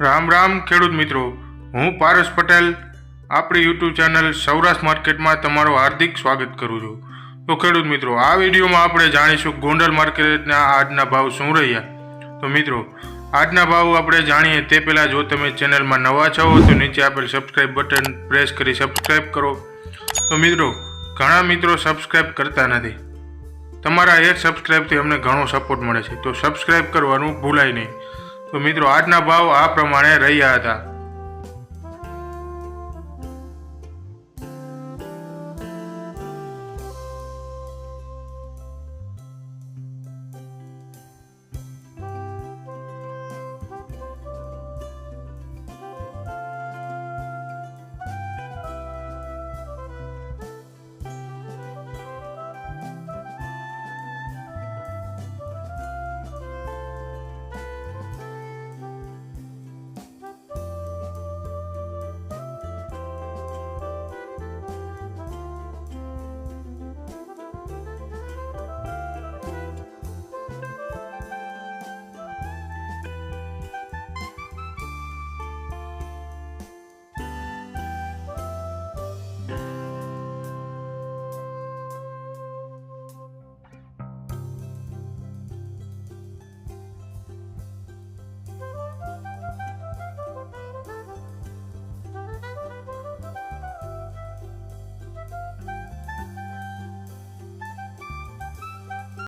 રામ રામ ખેડૂત મિત્રો, હું પારસ પટેલ આપણી યુટ્યુબ ચેનલ સૌરાષ્ટ્ર માર્કેટમાં તમારું હાર્દિક સ્વાગત કરું છું. તો ખેડૂત મિત્રો, આ વિડીયોમાં આપણે જાણીશું ગોંડલ માર્કેટના આજના ભાવ શું રહ્યા. તો મિત્રો, આજના ભાવ આપણે જાણીએ તે પહેલાં જો તમે ચેનલમાં નવા છો તો નીચે આપેલ સબસ્ક્રાઈબ બટન પ્રેસ કરી સબસ્ક્રાઈબ કરો. તો મિત્રો, ઘણા મિત્રો સબસ્ક્રાઈબ કરતા નથી. તમારા એક સબસ્ક્રાઈબથી અમને ઘણો સપોર્ટ મળે છે, તો સબસ્ક્રાઈબ કરવાનું ભૂલાય નહીં. તો મિત્રો, આજના ભાવ આ પ્રમાણે રહ્યા હતા.